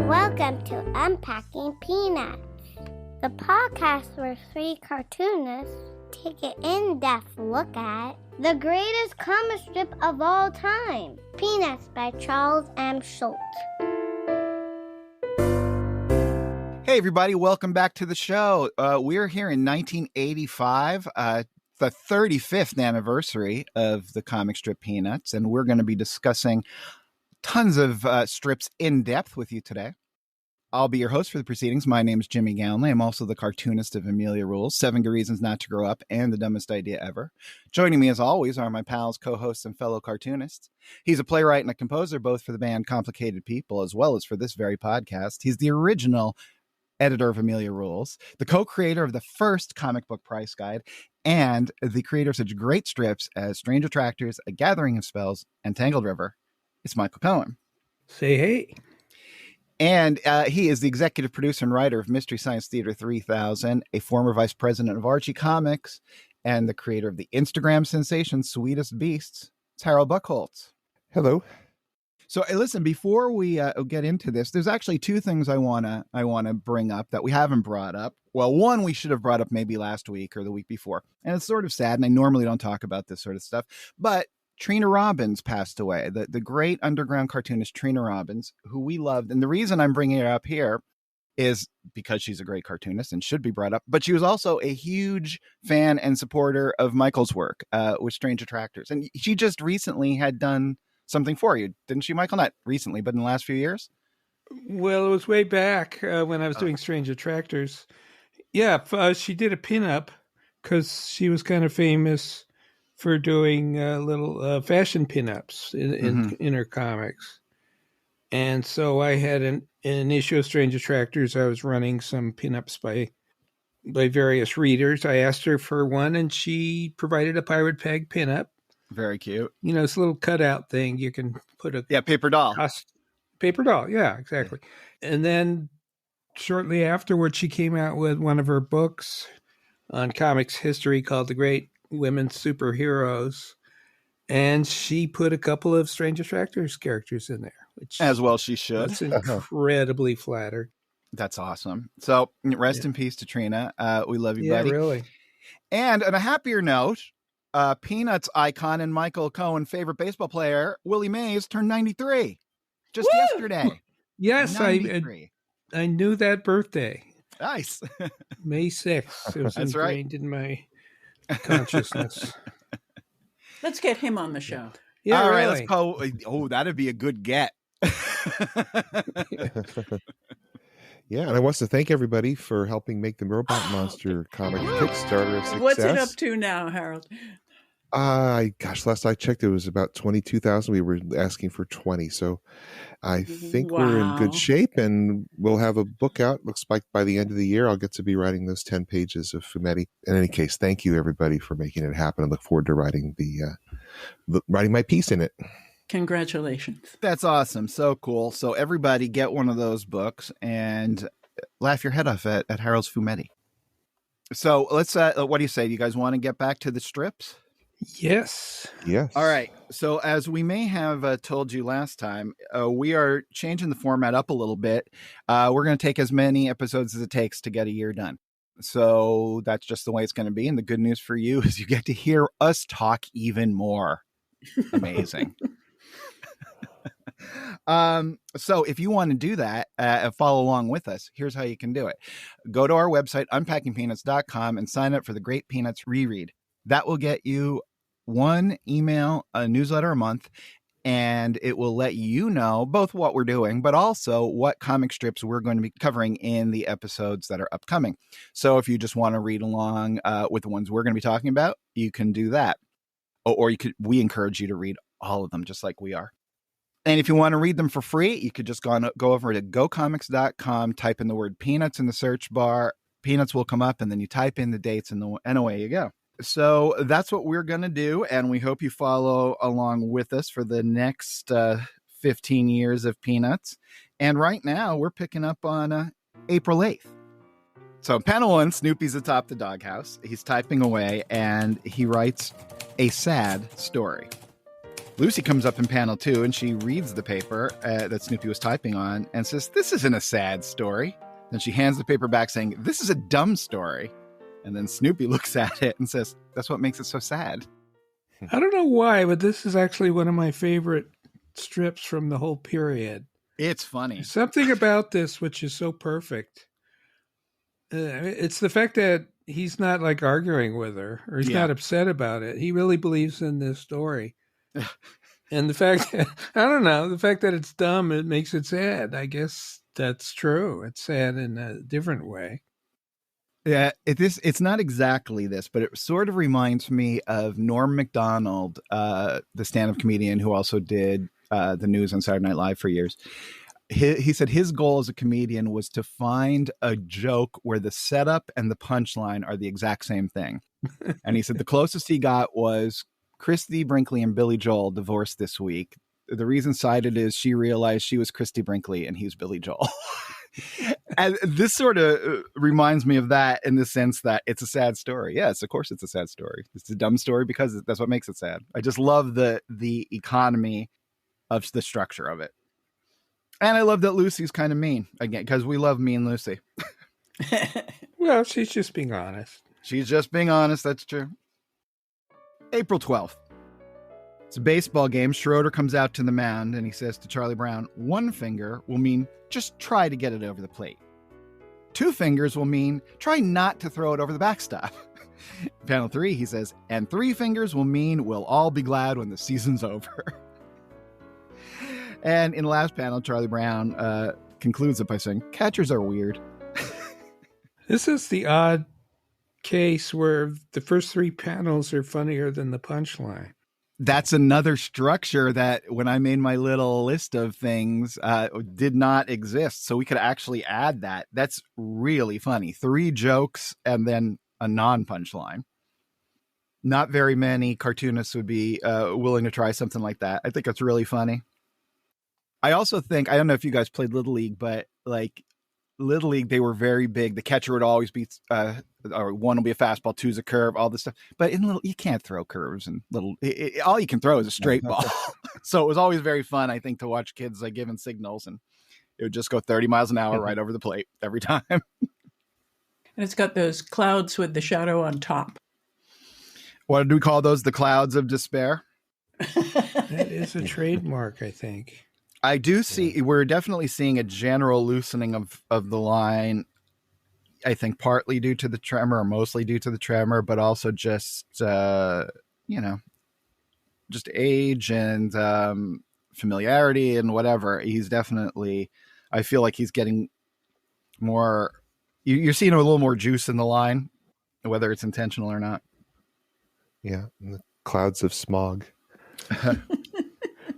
Welcome to Unpacking Peanuts, the podcast where three cartoonists take an in-depth look at the greatest comic strip of all time, Peanuts by Charles M. Schulz. Hey, everybody. Welcome back to the show. We're here in 1985, the 35th anniversary of the comic strip Peanuts, and we're going to be discussing tons of strips in depth with you today. I'll be your host for the proceedings. My name is Jimmy Gownley. I'm also the cartoonist of Amelia Rules, 7 Good Reasons Not to Grow Up, and The Dumbest Idea Ever. Joining me, as always, are my pals, co-hosts, and fellow cartoonists. He's a playwright and a composer, both for the band Complicated People, as well as for this very podcast. He's the original editor of Amelia Rules, the co-creator of the first comic book price guide, and the creator of such great strips as Strange Attractors, A Gathering of Spells, and Tangled River. It's Michael Cohen. Say hey. And he is the executive producer and writer of Mystery Science Theater 3000, a former vice president of Archie Comics, and the creator of the Instagram sensation Sweetest Beasts. It's Harold Buchholz. Hello. So listen, before we get into this, there's actually two things I wanna bring up that we haven't brought up. Well, one we should have brought up maybe last week or the week before, and it's sort of sad, and I normally don't talk about this sort of stuff, but Trina Robbins passed away, the great underground cartoonist Trina Robbins, who we loved. And the reason I'm bringing her up here is because she's a great cartoonist and should be brought up. But she was also a huge fan and supporter of Michael's work with Strange Attractors. And she just recently had done something for you, didn't she, Michael? Not recently, but in the last few years? Well, it was way back when I was doing Strange Attractors. Yeah, she did a pinup because she was kind of famous for doing little fashion pinups in her comics. And so I had an issue of Strange Attractors. I was running some pinups by various readers. I asked her for one, and she provided a Pirate Peg pinup. Very cute. You know, it's a little cutout thing. You can put a... Yeah, paper doll. Paper doll, yeah, exactly. And then shortly afterwards, she came out with one of her books on comics history called The Great Women Superheroes, and she put a couple of Strange Attractors characters in there, which as well she should. That's incredibly flattered. That's awesome. So rest in peace to Trina. We love you, buddy. Yeah, really. And on a happier note, Peanuts icon and Michael Cohen favorite baseball player Willie Mays turned 93 just yesterday. Yes, I knew that birthday. Nice. May 6th. It was That's ingrained in my consciousness. Let's get him on the show. Yeah, all right, really. let's call. Oh, that'd be a good get. Yeah, and I want to thank everybody for helping make the Robot Monster comic Kickstarter a success. What's it up to now, Harold? Last I checked, it was about 22,000. We were asking for 20, so I think we're in good shape, and we'll have a book out. Looks like by the end of the year, I'll get to be writing those 10 pages of Fumetti. In any case, thank you everybody for making it happen. I look forward to writing writing my piece in it. Congratulations. That's awesome. So cool. So everybody get one of those books and laugh your head off at Harold's Fumetti. So let's, what do you say? Do you guys want to get back to the strips? Yes. All right. So as we may have told you last time, we are changing the format up a little bit. We're going to take as many episodes as it takes to get a year done. So that's just the way it's going to be. And the good news for you is you get to hear us talk even more. Amazing. So if you want to do that, follow along with us, here's how you can do it. Go to our website, unpackingpeanuts.com, and sign up for the Great Peanuts Reread. That will get you one email, a newsletter a month, and it will let you know both what we're doing, but also what comic strips we're going to be covering in the episodes that are upcoming. So if you just want to read along with the ones we're going to be talking about, you can do that. Or we encourage you to read all of them, just like we are. And if you want to read them for free, you could just go over to gocomics.com, type in the word Peanuts in the search bar. Peanuts will come up, and then you type in the dates, and away you go. So that's what we're going to do, and we hope you follow along with us for the next 15 years of Peanuts. And right now, we're picking up on April 8th. So panel 1, Snoopy's atop the doghouse. He's typing away, and he writes a sad story. Lucy comes up in panel 2 and she reads the paper that Snoopy was typing on and says, "This isn't a sad story." Then she hands the paper back saying, "This is a dumb story." And then Snoopy looks at it and says, "That's what makes it so sad." I don't know why, but this is actually one of my favorite strips from the whole period. It's funny. There's something about this which is so perfect. It's the fact that he's not like arguing with her or he's not upset about it. He really believes in this story. And the fact, I don't know, the fact that it's dumb, it makes it sad. I guess that's true. It's sad in a different way. Yeah, it's not exactly this, but it sort of reminds me of Norm Macdonald, the stand-up comedian who also did the news on Saturday Night Live for years. He said his goal as a comedian was to find a joke where the setup and the punchline are the exact same thing. And he said the closest he got was Christy Brinkley and Billy Joel divorced this week. The reason cited is she realized she was Christy Brinkley and he's Billy Joel. And this sort of reminds me of that in the sense that it's a sad story. Yes, of course it's a sad story. It's a dumb story because that's what makes it sad. I just love the economy of the structure of it. And I love that Lucy's kind of mean, again, because we love mean Lucy. Well, she's just being honest. She's just being honest. That's true. April 12th. It's a baseball game. Schroeder comes out to the mound and he says to Charlie Brown, "One finger will mean just try to get it over the plate. 2 fingers will mean try not to throw it over the backstop." Panel 3, he says, "And 3 fingers will mean we'll all be glad when the season's over." And in the last panel, Charlie Brown concludes it by saying, "Catchers are weird." This is the odd case where the first 3 panels are funnier than the punchline. That's another structure that when I made my little list of things did not exist. So we could actually add that. That's really funny. 3 jokes and then a non-punchline. Not very many cartoonists would be willing to try something like that. I think that's really funny. I also think, I don't know if you guys played Little League, but like Little League, they were very big. The catcher would always be, or 1 will be a fastball, 2's a curve, all this stuff. But in Little, you can't throw curves and Little. All you can throw is a straight ball. So it was always very fun, I think, to watch kids like giving signals, and it would just go 30 miles an hour right over the plate every time. And it's got those clouds with the shadow on top. What do we call those? The clouds of despair. That is a trademark, I think. I do see, we're definitely seeing a general loosening of the line. I think partly due to the tremor, or mostly due to the tremor, but also just, just age and familiarity and whatever. He's definitely, I feel like he's getting more, you're seeing a little more juice in the line, whether it's intentional or not. Yeah, and the clouds of smog.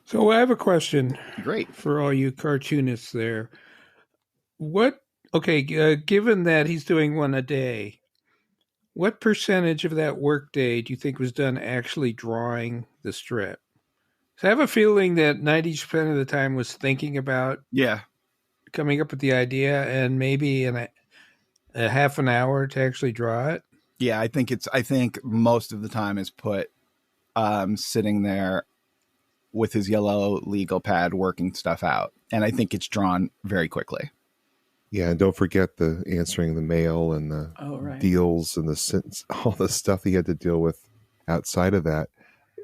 So I have a question. Great. For all you cartoonists there. Given that he's doing 1 a day, what percentage of that work day do you think was done actually drawing the strip? So I have a feeling that 90% of the time was thinking about coming up with the idea and maybe in a half an hour to actually draw it. Yeah, I think most of the time is put sitting there with his yellow legal pad working stuff out. And I think it's drawn very quickly. Yeah, and don't forget the answering the mail and the deals and all the stuff he had to deal with outside of that.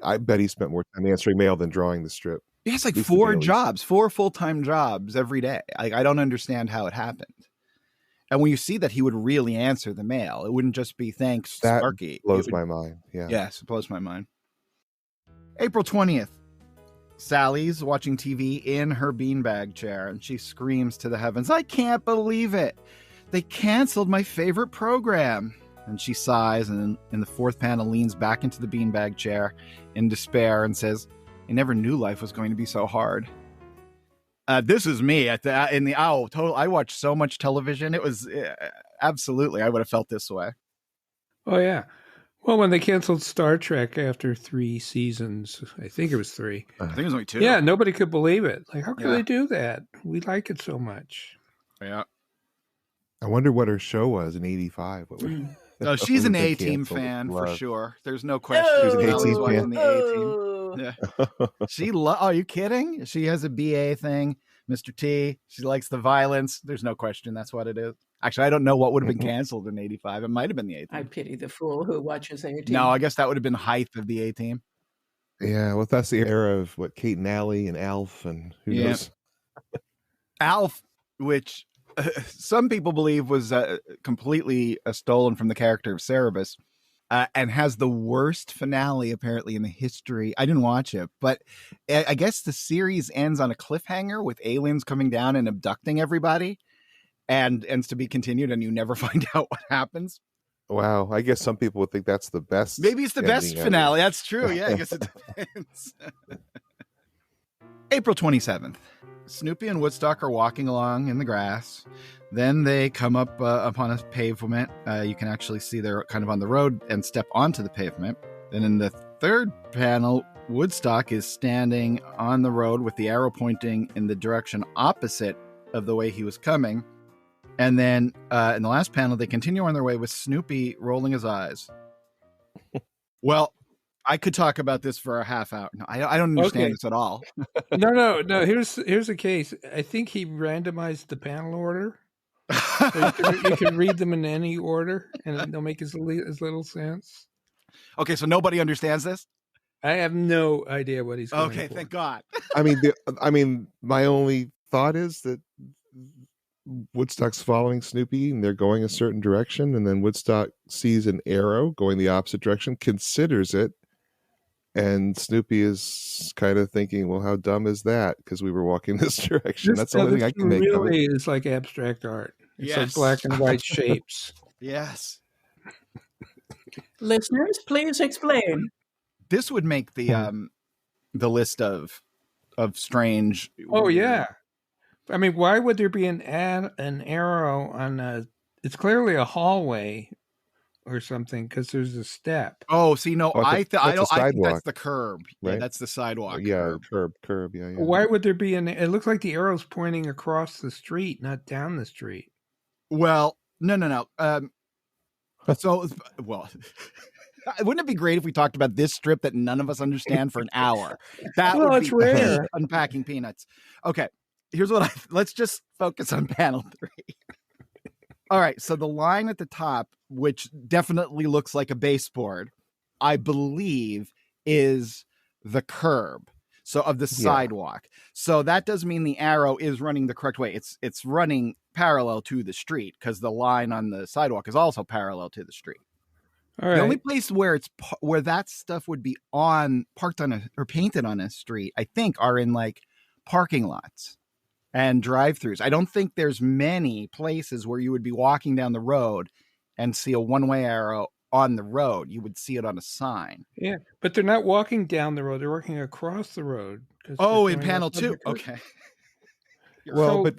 I bet he spent more time answering mail than drawing the strip. He has like 4 jobs, 4 full-time jobs every day. I don't understand how it happened. And when you see that he would really answer the mail, it wouldn't just be thanks, that Sparky. Blows my mind. Yeah. Yes, it blows my mind. April 20th. Sally's watching TV in her beanbag chair, and she screams to the heavens, "I can't believe it. They canceled my favorite program." And she sighs, and in the 4th panel leans back into the beanbag chair in despair and says, "I never knew life was going to be so hard." This is me I watched so much television. It was absolutely, I would have felt this way. Oh, yeah. Well, when they canceled Star Trek after 3 seasons, I think it was 3. I think it was only 2. Yeah, nobody could believe it. Like, how could they do that? We like it so much. Yeah. I wonder what her show was in 85. No, she's an A-Team fan for sure. There's no question. She was an A-Team fan. The A-Team. Yeah. Are you kidding? She has a BA thing, Mr. T. She likes the violence. There's no question that's what it is. Actually, I don't know what would have been canceled in 85. It might have been the A-Team. I pity the fool who watches A-Team. No, I guess that would have been height of the A-Team. Yeah, well, that's the era of what, Kate and Allie and Alf and who knows. Alf, which some people believe was completely stolen from the character of Cerebus, and has the worst finale apparently in the history. I didn't watch it, but I guess the series ends on a cliffhanger with aliens coming down and abducting everybody, and ends to be continued, and you never find out what happens. Wow, I guess some people would think that's the best. Maybe it's the best finale. That's true. Yeah, I guess it depends. April 27th. Snoopy and Woodstock are walking along in the grass. Then they come up upon a pavement. You can actually see they're kind of on the road and step onto the pavement. Then in the third panel, Woodstock is standing on the road with the arrow pointing in the direction opposite of the way he was coming. And then in the last panel, they continue on their way with Snoopy rolling his eyes. Well, I could talk about this for a half hour. No, I don't understand this at all. No. Here's the case. I think he randomized the panel order. So you can read them in any order, and they'll make as little sense. Okay, so nobody understands this? I have no idea what he's going for. Thank God. I mean, my only thought is that Woodstock's following Snoopy and they're going a certain direction, and then Woodstock sees an arrow going the opposite direction, considers it, and Snoopy is kind of thinking, well, how dumb is that? Because we were walking this direction. That's the only thing I can make of it. Really is like abstract art. It's like black and white shapes. Yes. Listeners, please explain. This would make the list of strange. Oh yeah. I mean, why would there be an arrow on a? It's clearly a hallway or something because there's a step. Oh, see, no, I think that's the curb. Right? Yeah, that's the sidewalk. Yeah, curb. Yeah. Why would there be an? It looks like the arrow's pointing across the street, not down the street. Well, no. Wouldn't it be great if we talked about this strip that none of us understand for an hour? That would be rare. Unpacking Peanuts. Okay. Here's let's just focus on panel 3. All right. So the line at the top, which definitely looks like a baseboard, I believe is the curb. So of the sidewalk. So that does mean the arrow is running the correct way. It's running parallel to the street because the line on the sidewalk is also parallel to the street. All right. The only place where that stuff would be parked on or painted on a street, I think, are in like parking lots and drive-throughs. I don't think there's many places where you would be walking down the road and see a one-way arrow on the road. You would see it on a sign. Yeah, but they're not walking down the road. They're walking across the road. Oh, in panel 2. Okay. Well, but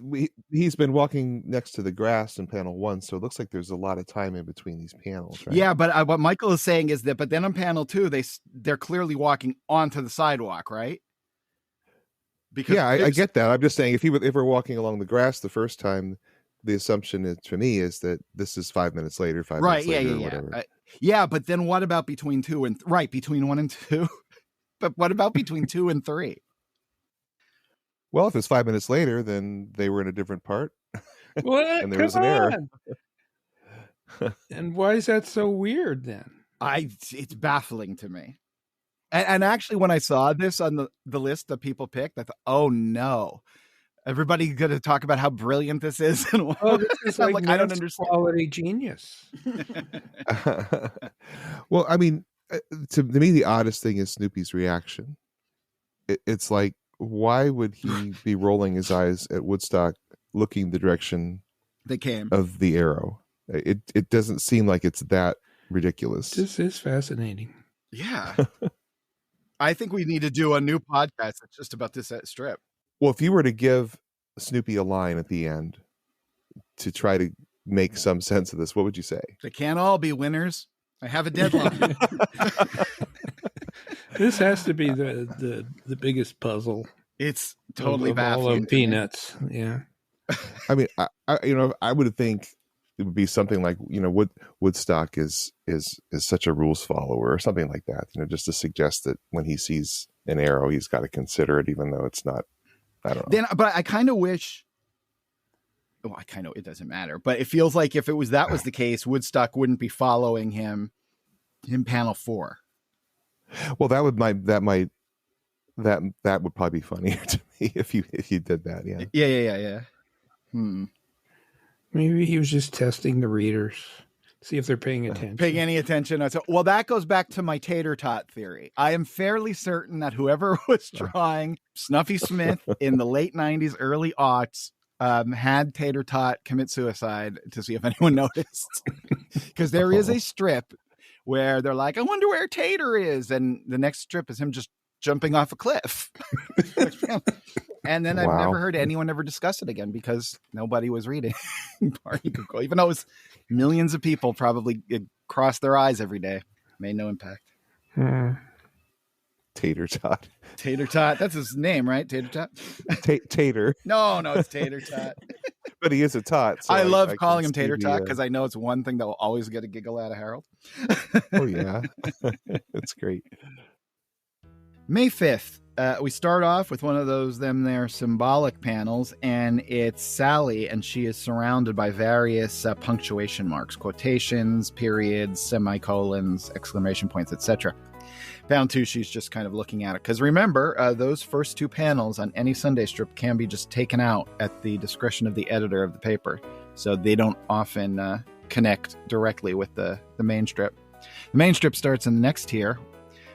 he's been walking next to the grass in panel 1, so it looks like there's a lot of time in between these panels, right? Yeah, but what Michael is saying is that, but then on panel 2, they're clearly walking onto the sidewalk, right? Because I get that. I'm just saying if we're walking along the grass the first time, the assumption for me is that this is 5 minutes later, minutes later, or whatever. Yeah, but then what about between 2 and between 1 and 2? But what about between 2 and 3? Well, if it's 5 minutes later, then they were in a different part. What? And there was an error. And why is that so weird then? It's baffling to me. And actually, when I saw this on the list that people picked, I thought, oh no, everybody's going to talk about how brilliant this is. And this is like I don't understand. Quality genius. Well, I mean, to me, the oddest thing is Snoopy's reaction. It's like, why would he be rolling his eyes at Woodstock, looking the direction they came of the arrow? It doesn't seem like it's that ridiculous. This is fascinating. Yeah. I think we need to do a new podcast that's just about this strip. Well, if you were to give Snoopy a line at the end to try to make some sense of this, what would you say? They can't all be winners. I have a deadline. This has to be the biggest puzzle. It's totally of baffling. All of Peanuts. Yeah. I mean, I would think it would be something like, Woodstock is such a rules follower or something like that, just to suggest that when he sees an arrow, he's got to consider it, even though it's not, I don't know. But I kind of wish, it doesn't matter, but it feels like if that was the case, Woodstock wouldn't be following him in panel 4. Well, that would probably be funnier to me if you did that. Yeah. Maybe he was just testing the readers, see if they're paying attention. Paying any attention. Well, that goes back to my tater tot theory. I am fairly certain that whoever was drawing Snuffy Smith in the late 90s, early aughts, had Tater Tot commit suicide to see if anyone noticed. Because there is a strip where they're like, I wonder where Tater is. And the next strip is him just jumping off a cliff. And then I've never heard anyone ever discuss it again because nobody was reading Barney Google. Even though it was millions of people probably crossed their eyes every day. Made no impact. Tater Tot. Tater Tot. That's his name, right? Tater Tot? Tater. No, it's Tater Tot. But he is a tot. So I love calling him Tater Tot because I know it's one thing that will always get a giggle out of Harold. Oh, yeah. That's great. May 5th. We start off with one of those symbolic panels, and it's Sally, and she is surrounded by various punctuation marks, quotations, periods, semicolons, exclamation points, etc. Panel 2, she's just kind of looking at it. Because remember, those first 2 panels on any Sunday strip can be just taken out at the discretion of the editor of the paper. So they don't often connect directly with the main strip. The main strip starts in the next tier,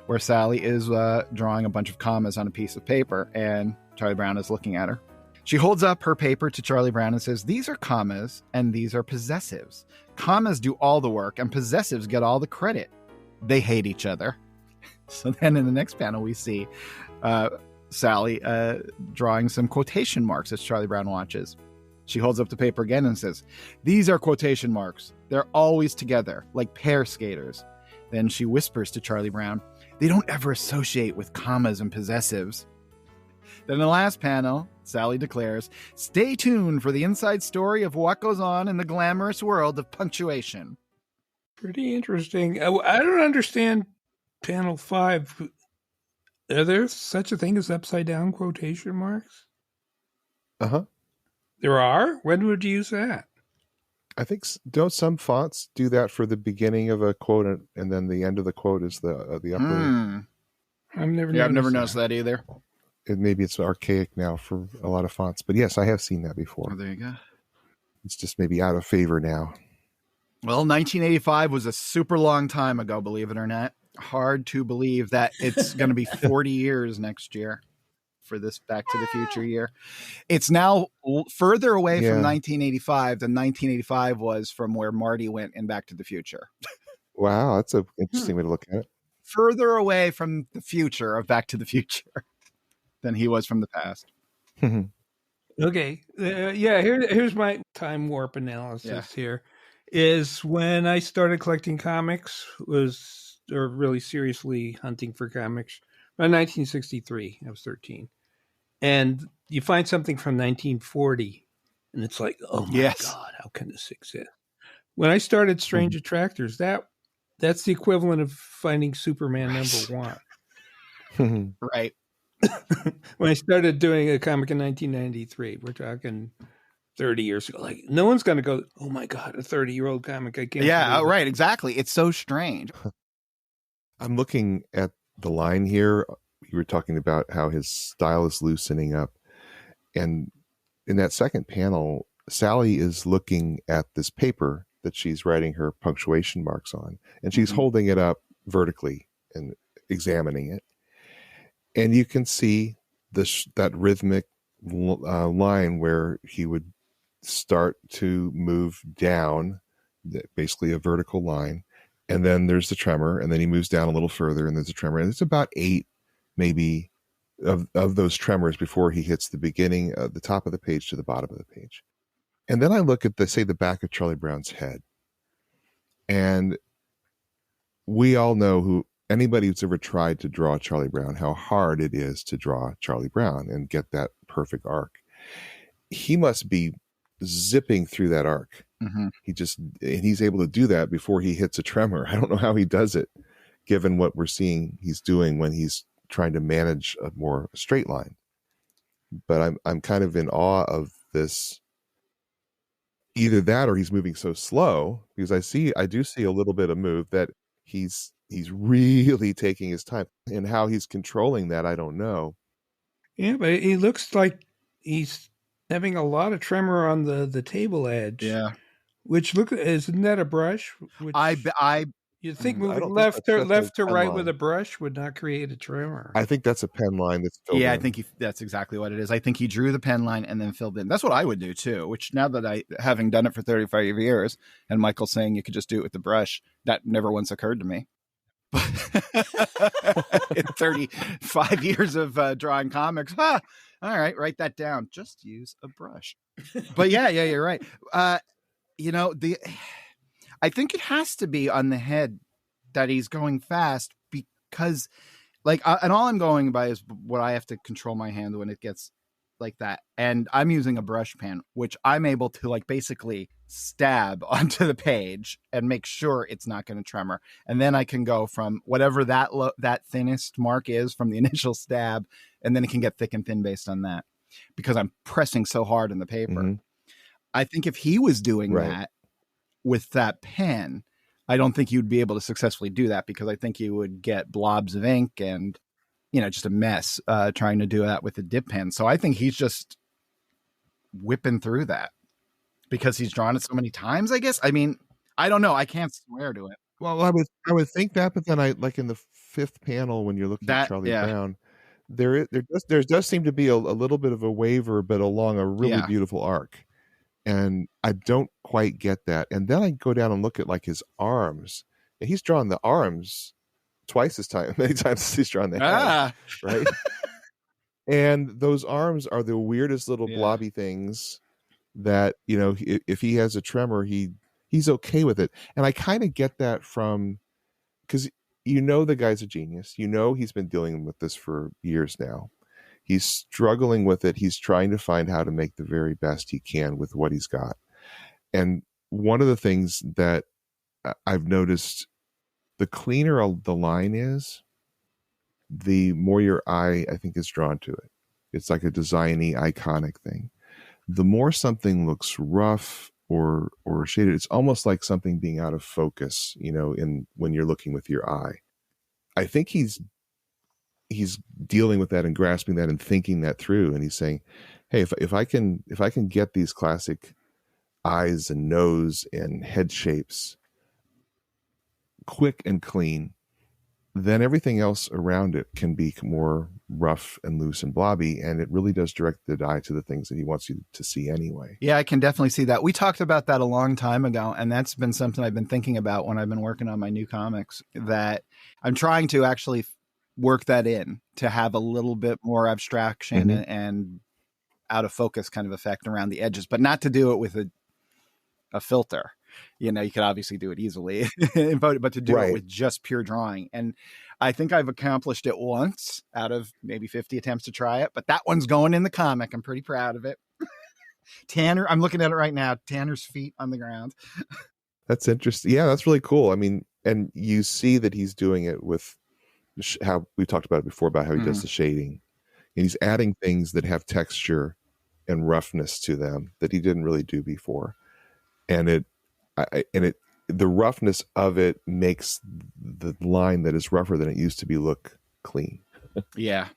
where Sally is drawing a bunch of commas on a piece of paper, and Charlie Brown is looking at her. She holds up her paper to Charlie Brown and says, these are commas and these are possessives. Commas do all the work and possessives get all the credit. They hate each other. So then in the next panel, we see Sally drawing some quotation marks as Charlie Brown watches. She holds up the paper again and says, these are quotation marks. They're always together, like pair skaters. Then she whispers to Charlie Brown, they don't ever associate with commas and possessives. Then in the last panel, Sally declares, stay tuned for the inside story of what goes on in the glamorous world of punctuation. Pretty interesting. I don't understand panel 5. Are there such a thing as upside down quotation marks? Uh-huh. There are? When would you use that? I think don't some fonts do that for the beginning of a quote, and then the end of the quote is the upper. I've never noticed that either. Maybe it's archaic now for a lot of fonts, but yes, I have seen that before. Oh, there you go. It's just maybe out of favor now. Well, 1985 was a super long time ago, believe it or not. Hard to believe that it's going to be 40 years next year for this Back to the Future year. It's now further away from 1985 than 1985 was from where Marty went in Back to the Future. Wow, that's an interesting way to look at it. Further away from the future of Back to the Future than he was from the past. Okay. Here's my time warp analysis here. Is when I started collecting comics or really seriously hunting for comics, around 1963. I was 13. And you find something from 1940, and it's like, oh my God, how can this exist? When I started Strange Attractors, that's the equivalent of finding Superman #1. Right. When I started doing a comic in 1993, we're talking 30 years ago. Like, no one's going to go, oh my God, a 30-year-old comic. I can't. Yeah, right. Exactly. It's so strange. I'm looking at the line here. You were talking about how his style is loosening up. And in that second panel, Sally is looking at this paper that she's writing her punctuation marks on. And she's holding it up vertically and examining it. And you can see that rhythmic line where he would start to move down, basically a vertical line. And then there's the tremor, and then he moves down a little further, and there's a tremor. And it's about 8, maybe, of those tremors before he hits the beginning of the top of the page to the bottom of the page. And then I look at the back of Charlie Brown's head. And we all know anybody who's ever tried to draw Charlie Brown, how hard it is to draw Charlie Brown and get that perfect arc. He must be zipping through that arc. Mm-hmm. He's able to do that before he hits a tremor. I don't know how he does it, given what we're seeing he's doing when he's trying to manage a more straight line. But I'm kind of in awe of this. Either that or he's moving so slow, because I do see a little bit of move that he's really taking his time, and how he's controlling that, I don't know. Yeah, but he looks like he's having a lot of tremor on the table edge. Yeah. Which isn't that a brush? Which you think moving left to right line with a brush would not create a tremor. I think that's a pen line that's filled in. I think that's exactly what it is. I think he drew the pen line and then filled in. That's what I would do too, which now that having done it for 35 years, and Michael's saying you could just do it with the brush, that never once occurred to me. In 35 years of drawing comics, all right, write that down. Just use a brush. But yeah, you're right. I think it has to be on the head that he's going fast, because and all I'm going by is what I have to control my hand when it gets like that. And I'm using a brush pen, which I'm able to basically stab onto the page and make sure it's not going to tremor. And then I can go from whatever that thinnest mark is from the initial stab, and then it can get thick and thin based on that, because I'm pressing so hard in the paper. Mm-hmm. I think if he was doing that with that pen, I don't think you'd be able to successfully do that, because I think you would get blobs of ink and, just a mess trying to do that with a dip pen. So I think he's just whipping through that because he's drawn it so many times, I guess. I mean, I don't know. I can't swear to it. Well, I would think that, but then in the fifth panel, when you're looking at Charlie Brown, there does seem to be a little bit of a waver, but along a really beautiful arc. And I don't quite get that. And then I go down and look at his arms, and he's drawn the arms twice many times as he's drawn the head, right? And those arms are the weirdest little blobby things that, if he has a tremor, he's okay with it. And I kind of get that from, because the guy's a genius. He's been dealing with this for years now. He's struggling with it. He's trying to find how to make the very best he can with what he's got. And one of the things that I've noticed, the cleaner the line is, the more your eye, I think, is drawn to it. It's like a designy, iconic thing. The more something looks rough or shaded, it's almost like something being out of focus, when you're looking with your eye. I think he's dealing with that and grasping that and thinking that through. And he's saying, hey, if I can get these classic eyes and nose and head shapes quick and clean, then everything else around it can be more rough and loose and blobby. And it really does direct the eye to the things that he wants you to see anyway. Yeah, I can definitely see that. We talked about that a long time ago, and that's been something I've been thinking about when I've been working on my new comics, that I'm trying to actually work that in to have a little bit more abstraction and out of focus kind of effect around the edges, but not to do it with a filter. You could obviously do it easily, but to do it with just pure drawing. And I think I've accomplished it once out of maybe 50 attempts to try it, but that one's going in the comic. I'm pretty proud of it. Tanner, I'm looking at it right now. Tanner's feet on the ground. That's interesting. Yeah, that's really cool. I mean, and you see that he's doing it with how we talked about it before, about how he does the shading, and he's adding things that have texture and roughness to them that he didn't really do before. And the roughness of it makes the line that is rougher than it used to be look clean. Yeah.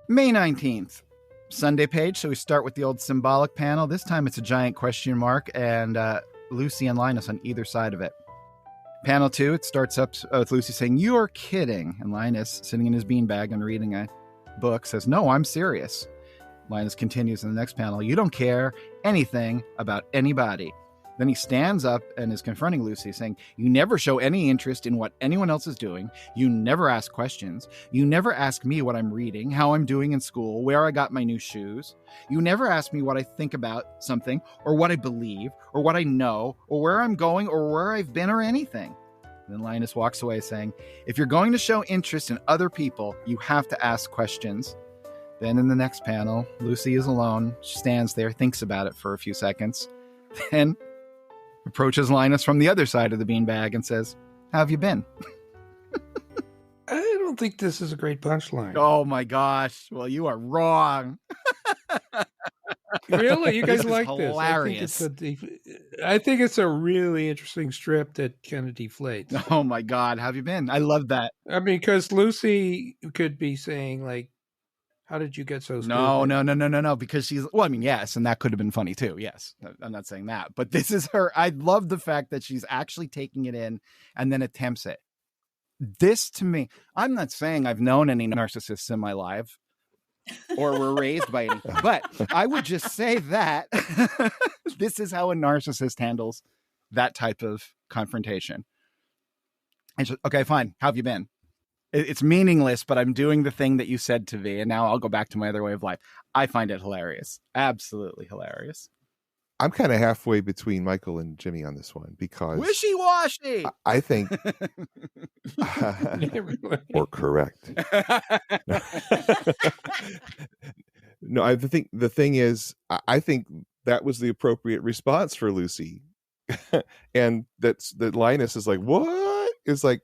May 19th, Sunday page. So we start with the old symbolic panel. This time it's a giant question mark and Lucy and Linus on either side of it. Panel 2, it starts up with Lucy saying, "You're kidding." And Linus, sitting in his beanbag and reading a book, says, "No, I'm serious." Linus continues in the next panel, "You don't care anything about anybody." Then he stands up and is confronting Lucy, saying, "You never show any interest in what anyone else is doing. You never ask questions. You never ask me what I'm reading, how I'm doing in school, where I got my new shoes. You never ask me what I think about something, or what I believe, or what I know, or where I'm going, or where I've been, or anything." Then Linus walks away saying, "If you're going to show interest in other people, you have to ask questions. Then in the next panel, Lucy is alone. She stands there, thinks about it for a few seconds, then approaches Linus from the other side of the beanbag and says, "How have you been?" I don't think this is a great punchline. Oh my gosh. Well, you are wrong. Really? You guys This is like hilarious. this? I think it's a really interesting strip that kind of deflates. Oh my God. How have you been? I love that. I mean, because Lucy could be saying, like, how did you get so stupid? No. Because she's, well, I mean, yes. And that could have been funny too. Yes. I'm not saying that. But this is her. I love the fact that she's actually taking it in and then attempts it. This to me, I'm not saying I've known any narcissists in my life or were raised by any, but I would just say that this is how a narcissist handles that type of confrontation. And she's, okay, fine. How have you been? It's meaningless, but I'm doing the thing that you said to me, and now I'll go back to my other way of life. I find it hilarious. Absolutely hilarious. I'm kind of halfway between Michael and Jimmy on this one because wishy-washy. I think or correct. No, I think the thing is, I think that was the appropriate response for Lucy, and that Linus is like, what? It's like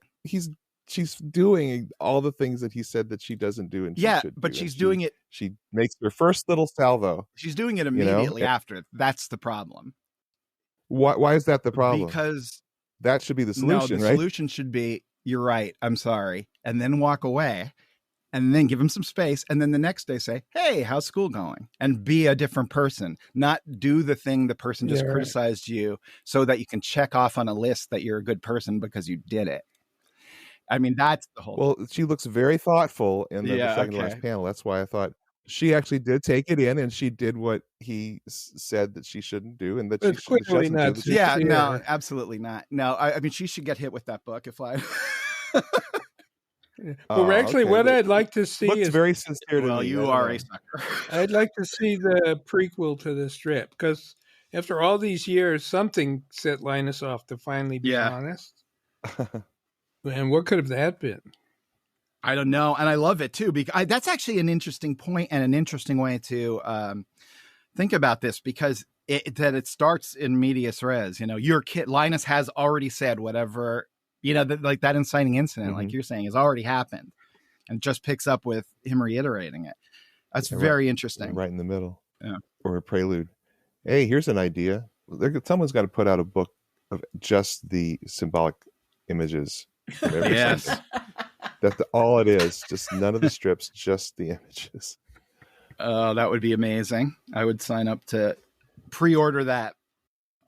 she's doing all the things that he said that she doesn't do, and yeah, she should but do, she's doing it. She makes her first little salvo. She's doing it immediately after. That's the problem. Why is that the problem? Because that should be the solution, the right? Solution should be, you're right, I'm sorry, and then walk away, and then give him some space, and then the next day say, hey, how's school going? And be a different person, not do the thing the person just criticized you so that you can check off on a list that you're a good person because you did it. I mean, that's the whole. Well, she looks very thoughtful in the second to last panel. That's why I thought she actually did take it in, and she did what he said that she shouldn't do, and that she shouldn't do. Yeah, no, absolutely not. No, I mean, she should get hit with that book if I. Well, actually, what I'd like to see is very sincere. Well, you are a sucker. I'd like to see the prequel to this strip because after all these years, something set Linus off to finally be honest. And what could have that been? I don't know. And I love it too, because that's actually an interesting point and an interesting way to think about this, because it starts in medias res. Your kid, Linus has already said whatever, like that inciting incident, like you're saying, has already happened, and just picks up with him reiterating it. That's very interesting. Right in the middle. Yeah. Or a prelude. Hey, here's an idea. Someone's got to put out a book of just the symbolic images. Yes. That's all it is. Just none of the strips, just the images. Oh, that would be amazing. I would sign up to pre-order that.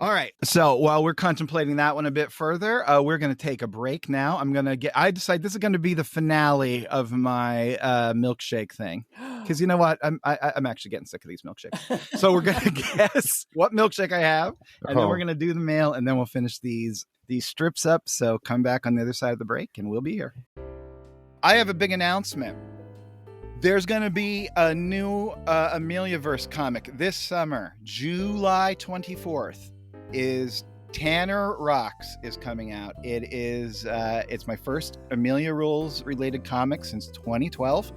All right. So while we're contemplating that one a bit further, we're going to take a break now. I decide this is going to be the finale of my milkshake thing. Because you know what? I'm actually getting sick of these milkshakes. So we're going to guess what milkshake I have, and then we're going to do the mail, and then we'll finish these strips up. So come back on the other side of the break, and we'll be here. I have a big announcement. There's going to be a new Ameliaverse comic this summer. July 24th is Tanner Rocks is coming out. It's my first Amelia Rules related comic since 2012.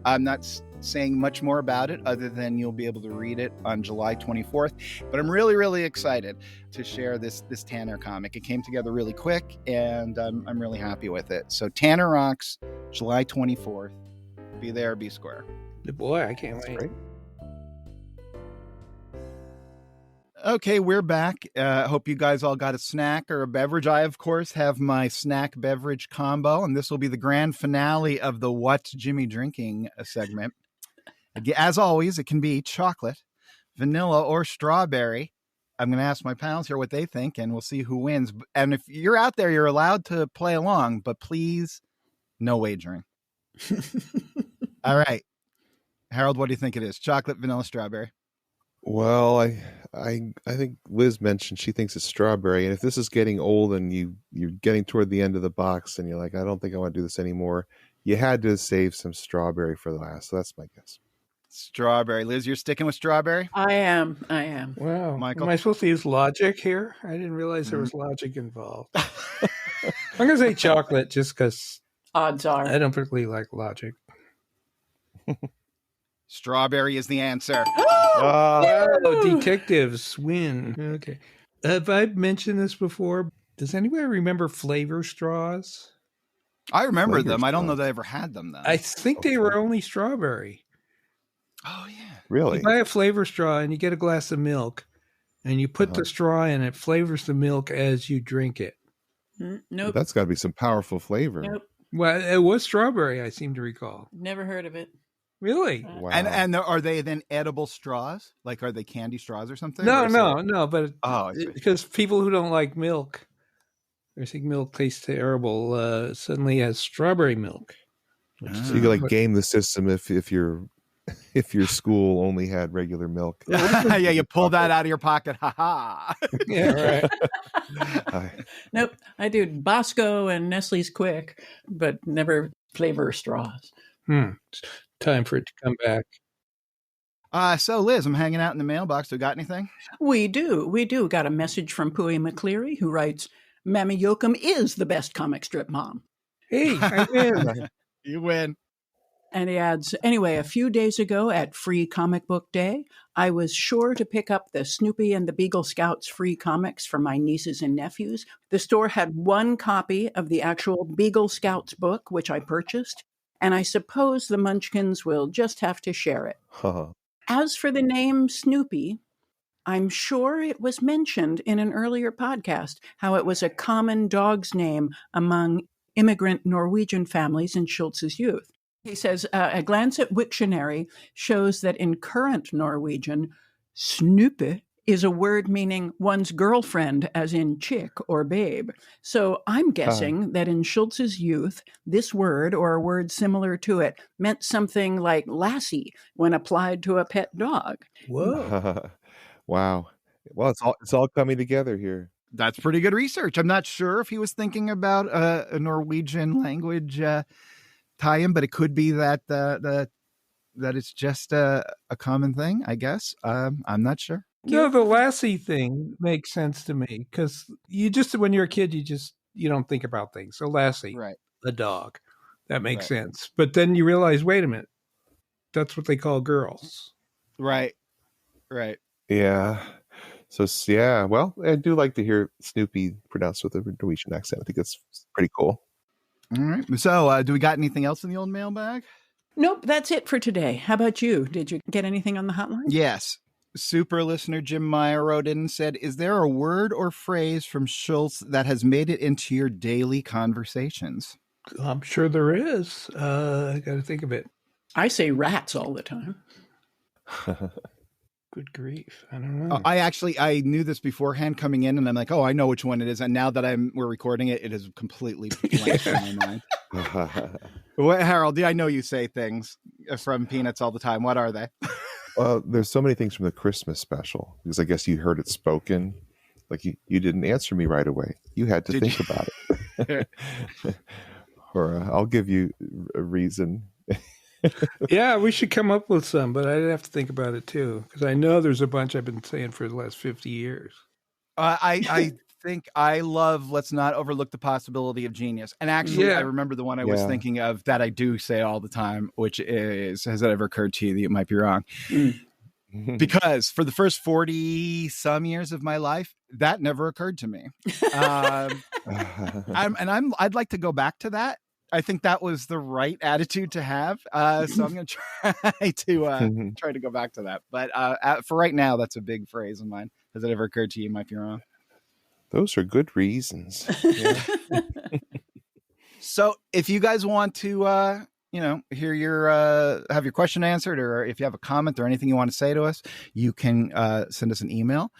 I'm not saying much more about it other than you'll be able to read it on July 24th. But I'm really, really excited to share this Tanner comic. It came together really quick, and I'm really happy with it. So Tanner Rocks, July 24th. Be there, be square. Boy, I can't wait. Great. Okay, we're back. Hope you guys all got a snack or a beverage. I, of course, have my snack beverage combo, and this will be the grand finale of the What's Jimmy Drinking segment. As always, it can be chocolate, vanilla, or strawberry. I'm going to ask my pals here what they think, and we'll see who wins. And if you're out there, you're allowed to play along, but please, no wagering. All right. Harold, what do you think it is? Chocolate, vanilla, strawberry? Well, I think Liz mentioned she thinks it's strawberry, and if this is getting old and you're getting toward the end of the box and you're like, I don't think I want to do this anymore, you had to save some strawberry for the last. So that's my guess. Strawberry. Liz, you're sticking with strawberry? I am. Wow. Michael? Am I supposed to use logic here? I didn't realize there was logic involved. I'm going to say chocolate just because odds are I don't particularly like logic. Strawberry is the answer. Wow, detectives win. Okay. Have I mentioned this before? Does anybody remember flavor straws? I remember Flavor them. I don't know straws. that I ever had them, though. I think they were only strawberry. Oh, yeah. Really? You buy a flavor straw and you get a glass of milk and you put the straw in, it flavors the milk as you drink it. Nope. That's got to be some powerful flavor. Nope. Well, it was strawberry, I seem to recall. Never heard of it. Really? Wow. And are they then edible straws? Like, are they candy straws or something? No, Or is no, but I see. because people who don't like milk, or think milk tastes terrible, suddenly has strawberry milk. So you could like game the system if your school only had regular milk. Yeah, you pull that out of your pocket. Ha ha. Yeah, right. Nope. I do Bosco and Nestle's Quick, but never flavor straws. Time for it to come back. So Liz, I'm hanging out in the mailbox. Do you got anything? We do. Got a message from Pui McCleary who writes, Mammy Yoakum is the best comic strip mom. Hey, I win. You win. And he adds, anyway, a few days ago at Free Comic Book Day, I was sure to pick up the Snoopy and the Beagle Scouts free comics for my nieces and nephews. The store had one copy of the actual Beagle Scouts book, which I purchased, and I suppose the Munchkins will just have to share it. As for the name Snoopy, I'm sure it was mentioned in an earlier podcast how it was a common dog's name among immigrant Norwegian families in Schulz's youth. He says, a glance at Wiktionary shows that in current Norwegian, Snoopy is a word meaning one's girlfriend, as in chick or babe. So I'm guessing that in Schulz's youth, this word or a word similar to it meant something like lassie when applied to a pet dog. Whoa. Wow. Well, it's all coming together here. That's pretty good research. I'm not sure if he was thinking about a Norwegian language tie-in, but it could be that that it's just a common thing, I guess. I'm not sure. No, the lassie thing makes sense to me because when you're a kid, you don't think about things. So lassie, Right. a dog, that makes sense. But then you realize, wait a minute, that's what they call girls. Right. Yeah. So, yeah. Well, I do like to hear Snoopy pronounced with a Norwegian accent. I think that's pretty cool. All right. So, do we got anything else in the old mailbag? Nope, that's it for today. How about you? Did you get anything on the hotline? Yes. Super listener Jim Meyer wrote in and said, is there a word or phrase from Schulz that has made it into your daily conversations? I'm sure there is. I got to think of it. I say rats all the time. Good grief. I don't know. I knew this beforehand coming in, and I'm like, oh, I know which one it is. And now that we're recording it, it is completely blank in my mind. Well, Harold, I know you say things from Peanuts all the time. What are they? There's so many things from the Christmas special because I guess you heard it spoken. Like you didn't answer me right away. You had to think about it. Or I'll give you a reason. Yeah, we should come up with some, but I'd have to think about it too because I know there's a bunch I've been saying for the last 50 years. I think I love let's not overlook the possibility of genius. And actually, I remember the one I was thinking of that I do say all the time, which is, has it ever occurred to you that you might be wrong? Because for the first 40 some years of my life, that never occurred to me. I'd like to go back to that. I think that was the right attitude to have. So I'm going to try to go back to that. But for right now, that's a big phrase of mine. Has it ever occurred to you? You might be wrong. Those are good reasons. Yeah. So if you guys want to, hear have your question answered, or if you have a comment or anything you want to say to us, you can send us an email,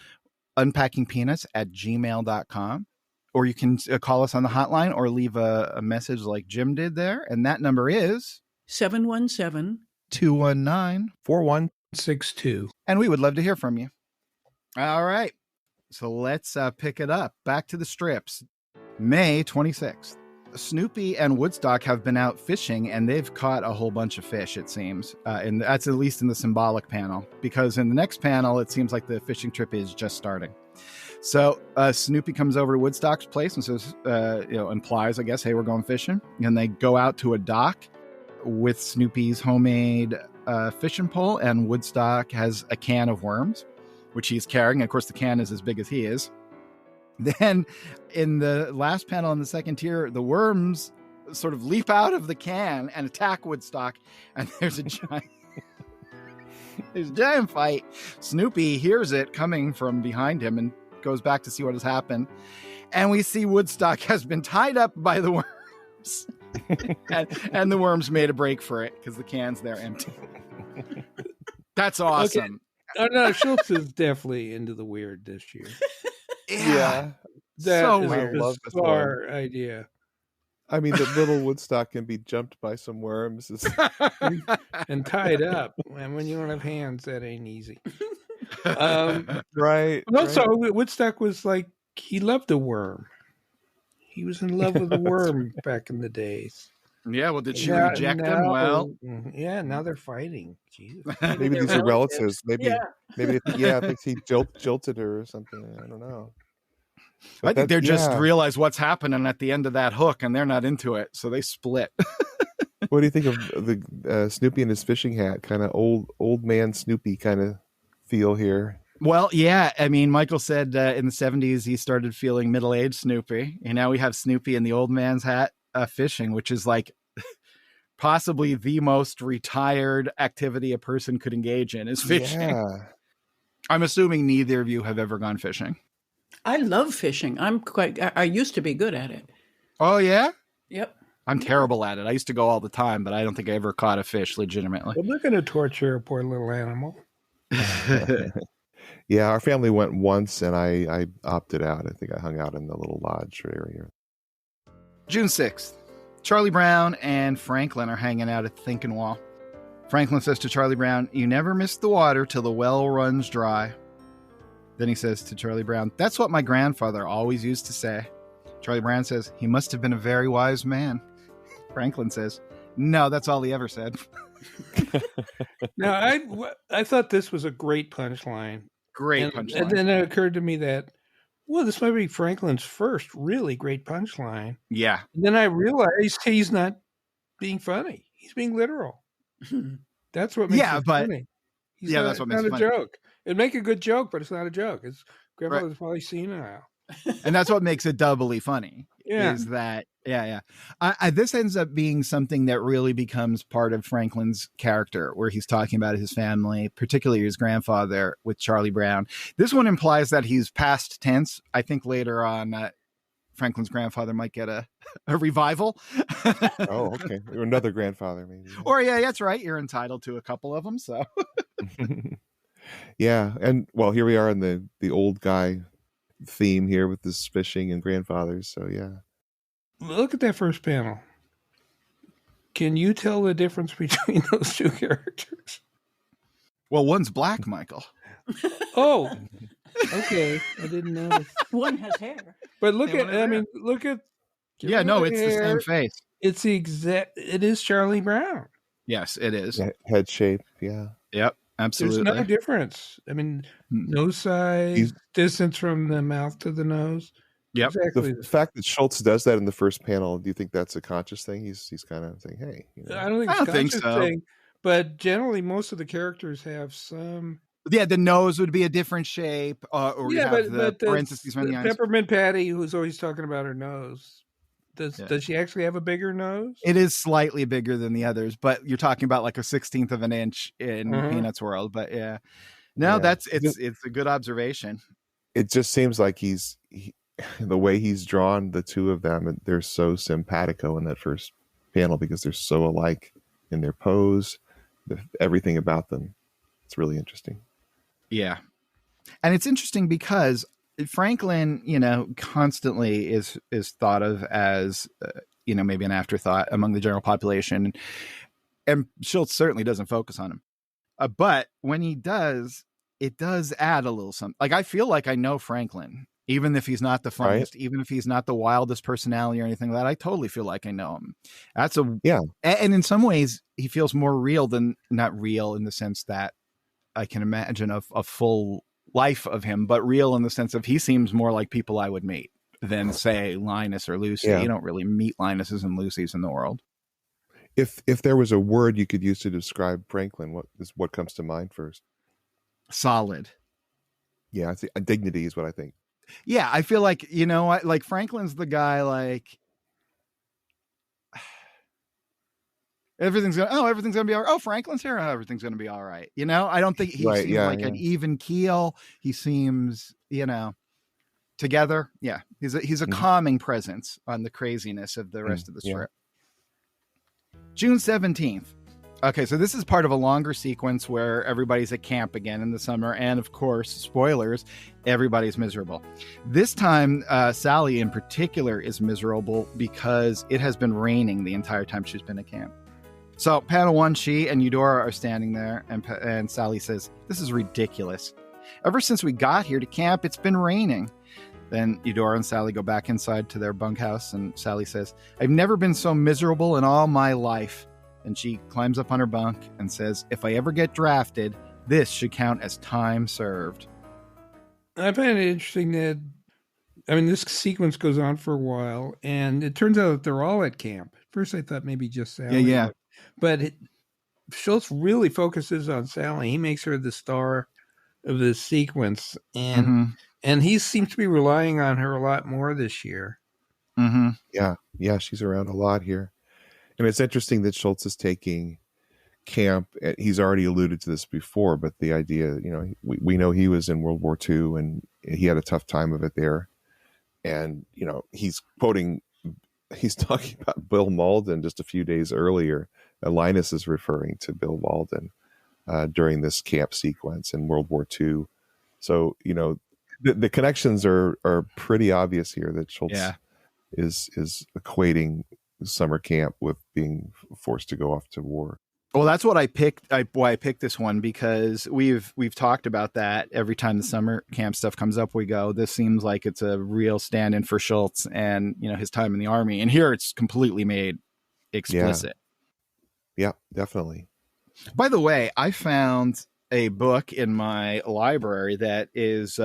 unpackingpeanuts@gmail.com. Or you can call us on the hotline or leave a message like Jim did there. And that number is 717-219-4162. And we would love to hear from you. All right. So let's pick it up. Back to the strips. May 26th. Snoopy and Woodstock have been out fishing, and they've caught a whole bunch of fish, it seems. And that's at least in the symbolic panel. Because in the next panel, it seems like the fishing trip is just starting. So Snoopy comes over to Woodstock's place and says, implies, I guess, hey, we're going fishing. And they go out to a dock with Snoopy's homemade a fishing pole, and Woodstock has a can of worms, which he's carrying. Of course, the can is as big as he is. Then in the last panel in the second tier, the worms sort of leap out of the can and attack Woodstock. And there's a giant fight. Snoopy hears it coming from behind him and goes back to see what has happened. And we see Woodstock has been tied up by the worms. and the worms made a break for it because the can's there empty. That's awesome. Okay. No, Schulz is definitely into the weird this year. Yeah. That So is weird. a bizarre idea. I mean, the little Woodstock can be jumped by some worms. And tied up. And when you don't have hands, that ain't easy. Right. Also, Woodstock was like, he loved a worm. He was in love with a worm back in the days. Yeah, well, did she reject him? Well, yeah, now they're fighting. Jesus. Maybe these are relatives. Maybe I think he jilted her or something. I don't know. But I think they're just realize what's happening at the end of that hook, and they're not into it, so they split. What do you think of the Snoopy and his fishing hat? Kind of old man Snoopy kind of feel here. Well, yeah. I mean, Michael said in the 70s he started feeling middle-aged Snoopy, and now we have Snoopy in the old man's hat fishing, which is like possibly the most retired activity a person could engage in is fishing. Yeah. I'm assuming neither of you have ever gone fishing. I love fishing. I used to be good at it. Oh, yeah? Yep. I'm terrible at it. I used to go all the time, but I don't think I ever caught a fish legitimately. Well, they're going to torture a poor little animal. Yeah, our family went once, and I opted out. I think I hung out in the little lodge area. June 6th. Charlie Brown and Franklin are hanging out at the thinking wall. Franklin says to Charlie Brown, "You never miss the water till the well runs dry." Then he says to Charlie Brown, "That's what my grandfather always used to say." Charlie Brown says, "He must have been a very wise man." Franklin says, "No, that's all he ever said." Now, I thought this was a great punchline. Great punchline. And then it occurred to me that, well, this might be Franklin's first really great punchline. Yeah. And then I realized he's not being funny. He's being literal. That's what makes it funny. That's what makes it funny. Not a joke. It'd make a good joke, but it's not a joke. His grandfather's probably senile. And that's what makes it doubly funny. Yeah. Is that, this ends up being something that really becomes part of Franklin's character, where he's talking about his family, particularly his grandfather with Charlie Brown. This one implies that he's past tense. I think later on, Franklin's grandfather might get a revival. Oh, okay. Or another grandfather, maybe. Or, that's right. You're entitled to a couple of them, so. Yeah. And, well, here we are in the old guy theme here with this fishing and grandfathers. So, yeah. Look at that first panel. Can you tell the difference between those two characters? Well, one's black, Michael. Oh, okay. I didn't notice. One has hair. But look at Yeah, no, it's the same face. It's it is Charlie Brown. Yes, it is. Head shape, yeah. Yep, absolutely. There's no difference. I mean, nose size, distance from the mouth to the nose. Yep. Exactly. The fact that Schulz does that in the first panel, do you think that's a conscious thing? He's kind of saying, "Hey," I don't think so. Thing, but generally, most of the characters have some. Yeah, the nose would be a different shape, or but parentheses around the eyes. Peppermint Patty, who's always talking about her nose, does she actually have a bigger nose? It is slightly bigger than the others, but you're talking about like a 1/16 of an inch in Peanuts world. But it's a good observation. It just seems like the way he's drawn the two of them, they're so simpatico in that first panel because they're so alike in their pose, everything about them. It's really interesting. Yeah. And it's interesting because Franklin, constantly is thought of as, maybe an afterthought among the general population. And Schulz certainly doesn't focus on him. But when he does, it does add a little something. Like, I feel like I know Franklin, even if he's not the funniest, even if he's not the wildest personality or anything like that. I totally feel like I know him. And in some ways, he feels more real than not real in the sense that I can imagine a full life of him, but real in the sense of he seems more like people I would meet than, say, Linus or Lucy. You don't really meet Linuses and Lucys in the world. If there was a word you could use to describe Franklin, what comes to mind first? Solid. Yeah, I think dignity is what I think. Yeah, I feel like, like Franklin's the guy, like everything's gonna be all right. Oh, Franklin's here. Oh, everything's gonna be all right. I don't think he seems like an even keel. He seems, together. Yeah, he's a calming presence on the craziness of the rest of the strip. June 17th. Okay, so this is part of a longer sequence where everybody's at camp again in the summer, and of course, spoilers, everybody's miserable. This time, Sally in particular is miserable because it has been raining the entire time she's been at camp. So panel 1, she and Eudora are standing there, and Sally says, "This is ridiculous. Ever since we got here to camp, it's been raining." Then Eudora and Sally go back inside to their bunkhouse, and Sally says, "I've never been so miserable in all my life." And she climbs up on her bunk and says, "If I ever get drafted, this should count as time served." I find it interesting that, this sequence goes on for a while, and it turns out that they're all at camp. At first I thought maybe just Sally. Yeah. But Schulz really focuses on Sally. He makes her the star of this sequence, and he seems to be relying on her a lot more this year. Yeah, she's around a lot here. And it's interesting that Schulz is taking camp. He's already alluded to this before, but the idea, we know he was in World War II and he had a tough time of it there. And, he's talking about Bill Malden just a few days earlier. Linus is referring to Bill Malden during this camp sequence in World War II. So, the connections are pretty obvious here that Schulz is equating summer camp with being forced to go off to war. Well, that's what I picked. Why I picked this one, because we've talked about that every time the summer camp stuff comes up. We go, this seems like it's a real stand-in for Schulz and his time in the army. And here it's completely made explicit. Yeah, definitely. By the way, I found a book in my library that is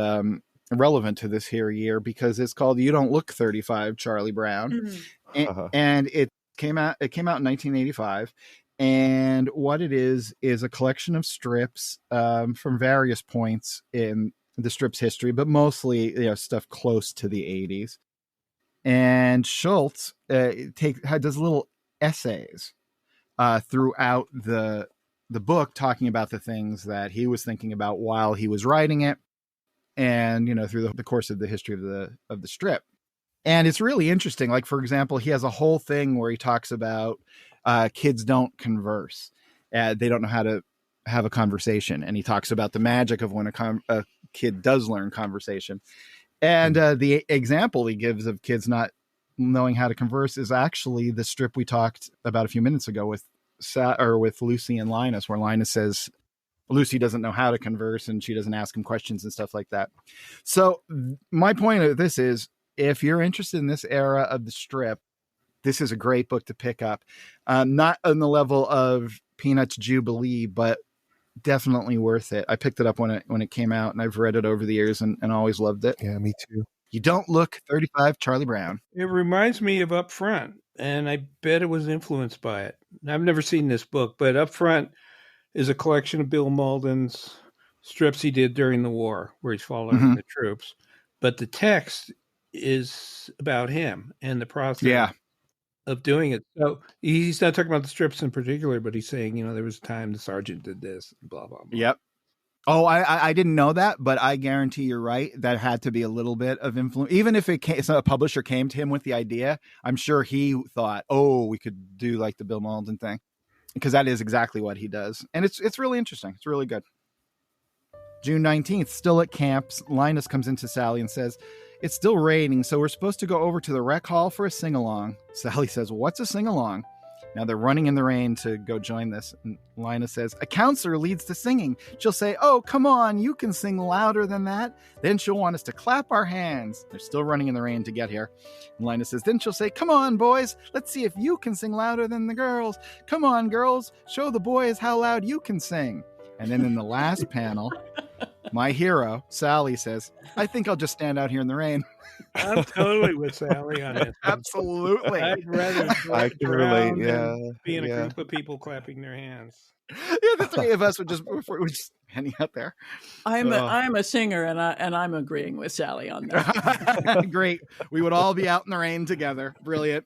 relevant to this here year because it's called "You Don't Look 35, Charlie Brown," and it came out in 1985. And what it is a collection of strips from various points in the strip's history, but mostly stuff close to the 80s. And Schulz does little essays throughout the book, talking about the things that he was thinking about while he was writing it, and through the course of the history of the strip. And it's really interesting. Like, for example, he has a whole thing where he talks about kids don't converse. They don't know how to have a conversation. And he talks about the magic of when a kid does learn conversation. And the example he gives of kids not knowing how to converse is actually the strip we talked about a few minutes ago with Lucy and Linus, where Linus says Lucy doesn't know how to converse and she doesn't ask him questions and stuff like that. So my point of this is, if you're interested in this era of the strip, this is a great book to pick up. Not on the level of Peanuts Jubilee, but definitely worth it. I picked it up when it came out, and I've read it over the years and always loved it. Yeah, me too. You Don't Look 35, Charlie Brown. It reminds me of Up Front, and I bet it was influenced by it. I've never seen this book, but Up Front is a collection of Bill Malden's strips he did during the war, where he's following the troops. But the text is about him and the process of doing it. So he's not talking about the strips in particular, but he's saying, there was a time the sergeant did this, blah, blah, blah. Yep. Oh, I didn't know that, but I guarantee you're right. That had to be a little bit of influence. Even if a publisher came to him with the idea, I'm sure he thought, we could do like the Bill Malden thing, because that is exactly what he does. And it's really interesting. It's really good. June 19th, still at camps, Linus comes into Sally and says, "It's still raining, so we're supposed to go over to the rec hall for a sing-along." Sally says, "What's a sing-along?" Now they're running in the rain to go join this. And Linus says, "A counselor leads to singing. She'll say, 'Oh, come on, you can sing louder than that.' Then she'll want us to clap our hands." They're still running in the rain to get here. And Linus says, "Then she'll say, 'Come on, boys, let's see if you can sing louder than the girls. Come on, girls, show the boys how loud you can sing.'" And then in the last panel, My hero, Sally, says, I think I'll just stand out here in the rain. I'm totally with Sally on this. Absolutely. I'd rather I can relate. Yeah. than be in a group of people clapping their hands. Yeah, the three of us would just hanging out there. I'm a singer, and I'm agreeing with Sally on that. Great. We would all be out in the rain together. Brilliant.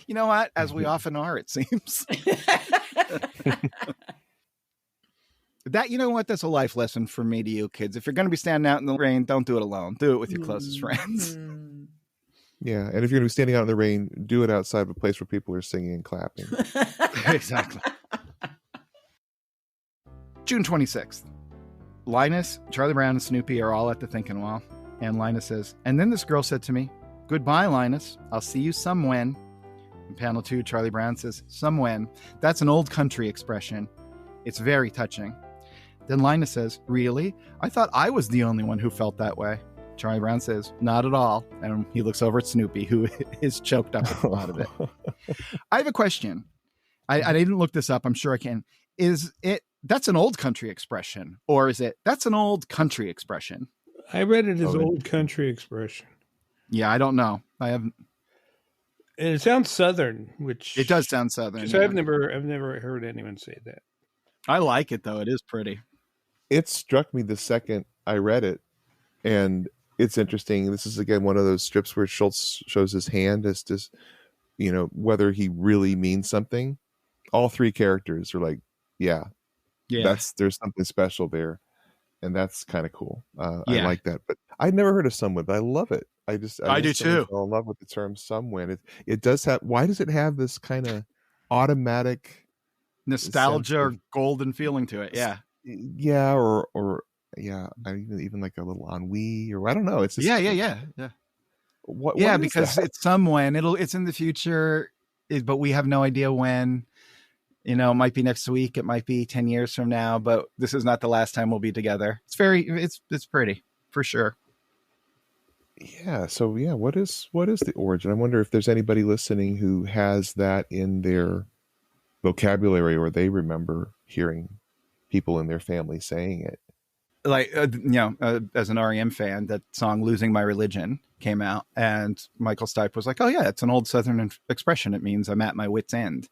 You know what? As we often are, it seems. That, you know what? That's a life lesson for me to you kids. If you're going to be standing out in the rain, don't do it alone. Do it with your closest friends. Yeah, and if you're going to be standing out in the rain, do it outside of a place where people are singing and clapping. Exactly. June 26th. Linus, Charlie Brown, and Snoopy are all at the thinking wall. And Linus says, and then this girl said to me, goodbye, Linus. I'll see you some when. In panel 2, Charlie Brown says, some when. That's an old country expression. It's very touching. Then Linus says, really? I thought I was the only one who felt that way. Charlie Brown says, not at all. And he looks over at Snoopy, who is choked up at the thought of it. I have a question. I didn't look this up. I'm sure I can. Is it, that's an old country expression? Or is it, that's an old country expression? I read it as old country expression. Yeah, I don't know. I haven't. And it sounds Southern, which... It does sound Southern. Yeah. I've never heard anyone say that. I like it, though. It is pretty. It struck me the second I read it, and it's interesting. This is, again, one of those strips where Schulz shows his hand as to, whether he really means something. All three characters are like, yeah, there's something special there, and that's kind of cool. I like that. But I'd never heard of someone, but I love it. I do too. Fell in love with the term "someone." It does have. Why does it have this kind of automatic nostalgia or golden feeling to it? Yeah, or even like a little ennui, or I don't know. It's just, yeah. What because that? It's someone. It's in the future, but we have no idea when. It might be next week. It might be 10 years from now, but this is not the last time we'll be together. It's pretty for sure. Yeah. So what is the origin? I wonder if there's anybody listening who has that in their vocabulary, or they remember hearing people in their family saying it. Like, as an REM fan, that song "Losing My Religion" came out, and Michael Stipe was like, "Oh yeah, it's an old Southern expression. It means I'm at my wit's end."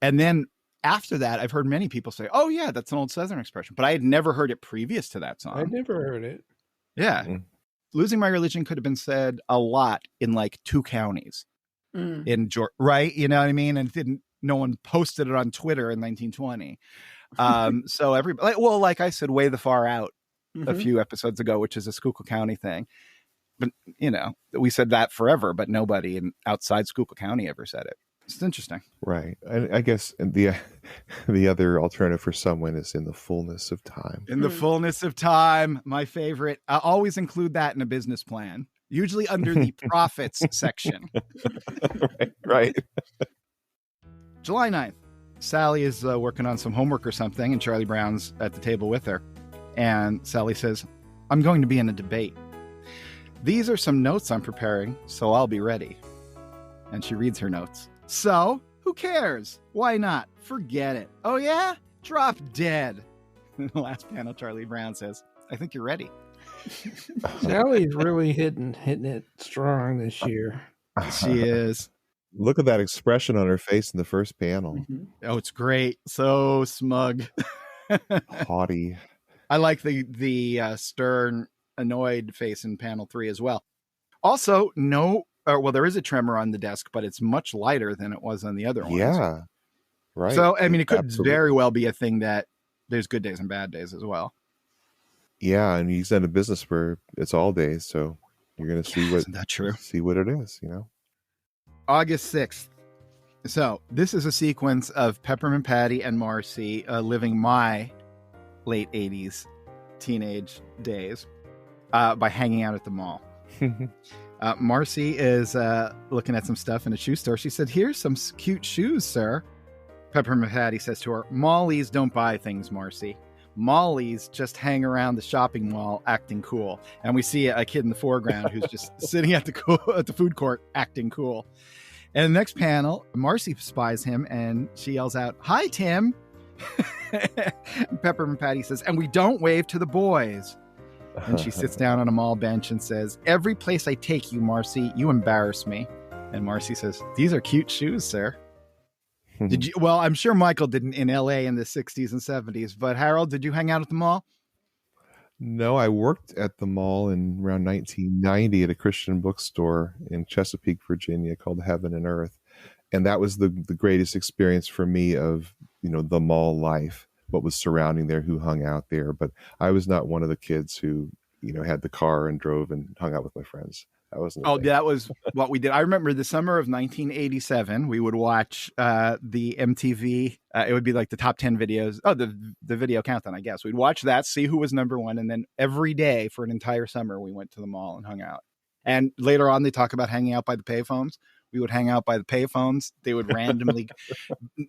And then after that, I've heard many people say, "Oh yeah, that's an old Southern expression," but I had never heard it previous to that song. I'd never heard it. Yeah, "Losing My Religion" could have been said a lot in like 2 counties in Georgia, right? You know what I mean? And no one posted it on Twitter in 1920. So everybody, like I said, way the far out a few episodes ago, which is a Schuylkill County thing. But we said that forever, but nobody outside Schuylkill County ever said it. It's interesting. Right. And I guess the other alternative for someone is "in the fullness of time." In the fullness of time, my favorite. I always include that in a business plan, usually under the profits section. Right. July 9th. Sally is working on some homework or something, and Charlie Brown's at the table with her. And Sally says, I'm going to be in a debate. These are some notes I'm preparing, so I'll be ready. And she reads her notes. So, who cares? Why not? Forget it. Oh yeah? Drop dead. In the last panel, Charlie Brown says, I think you're ready. Sally's really hitting it strong this year. She is. Look at that expression on her face in the first panel. Oh, it's great. So smug. Haughty. I like the stern, annoyed face in panel 3 as well. Also, there is a tremor on the desk, but it's much lighter than it was on the other ones. Yeah. Right. So, I mean, it could very well be a thing that there's good days and bad days as well. Yeah, and he's in a business where it's all days, so you're going to see isn't that true? See what it is, August 6th. So this is a sequence of Peppermint Patty and Marcy living my late 80s teenage days by hanging out at the mall. Marcy is looking at some stuff in a shoe store. She said, here's some cute shoes, sir. Peppermint Patty says to her, Molly's don't buy things, Marcy. Molly's just hang around the shopping mall acting cool. And we see a kid in the foreground who's just sitting at the food court acting cool. And the next panel, Marcy spies him and she yells out, hi, Tim. Peppermint Patty says, and we don't wave to the boys. And she sits down on a mall bench and says, every place I take you, Marcy, you embarrass me. And Marcy says, these are cute shoes, sir. Did you? Well, I'm sure Michael didn't in LA in the 60s and 70s, but Harold, did you hang out at the mall? No, I worked at the mall in around 1990 at a Christian bookstore in Chesapeake, Virginia called Heaven and Earth. And that was the greatest experience for me of, the mall life, what was surrounding there, who hung out there. But I was not one of the kids who, had the car and drove and hung out with my friends. That wasn't. That was what we did. I remember the summer of 1987, we would watch the MTV. It would be like the top 10 videos. Oh, the video countdown, I guess. We'd watch that, see who was number one. And then every day for an entire summer, we went to the mall and hung out. And later on, they talk about hanging out by the payphones. We would hang out by the payphones. They would randomly